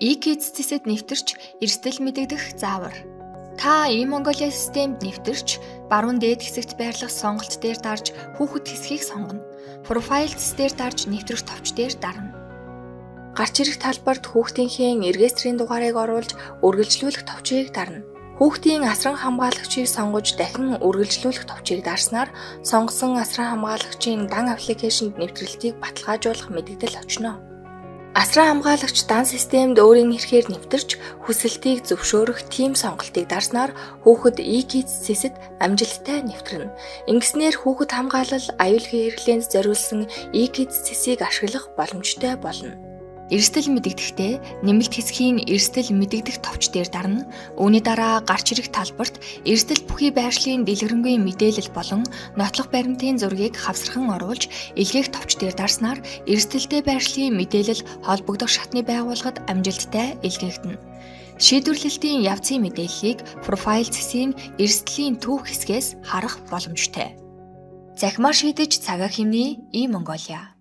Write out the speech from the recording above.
E-KIDS-д нэвтэрч эрсдэл мэдэгдэх заавар. Та e-Mongolia системд нэвтэрч баруун дээд хэсэгт байрлах сонголт дээр дарж хүүхэд хэсгийг сонгоно. Profiles дээр дарж нэвтрэх товч дээр дарна. Гарч ирэх талбарт хүүхдийнхээ регистрийн дугаарыг оруулж үргэлжлүүлэх товчийг дарна. Хүүхдийн асран хамгаалагчийг сонгож дахин үргэлжлүүлэх товчийг дарснаар сонгосон асран хамгаалагчийн дан аппликейшнд нэвтрэлтийг баталгаажуулах мэдэгдэл очно. Асран хамгаалагч дан системд өөрийн эрхээр нэвтэрч хүсэлтийг зөвшөөрөх тим сонголтыг дарснаар хүүхэд E-KIDS-д амжилттай нэвтрэнэ. Ингэснээр хүүхэд хамгаалал аюулгүй хэрэглээнд зориулсан E-KIDS-ийг ашиглах боломжтой болно. Эрсдэл мэдэгдэхдээ нэмэлт хэсгийн эрсдэл мэдэгдэх товч дээр дарна. Үүний дараа гарч ирэх талбарт эрсдэл бүхий байршлын дэлгэрэнгүй мэдээлэл болон нотлох баримтын зургийг хавсархан оруулж илгээх товч дээр дарснаар эрсдэлтэй байршлын мэдээлэл холбогдох шатны байгууллагад амжилттай илгээгдэнэ. Шийдвэрлэлтийн явцын мэдээллийг Profiles-ийн эрсдлийн түүх хэсгээс харах боломжтой. Захимаар шийдэж цагаа хэмнээ e-Mongolia.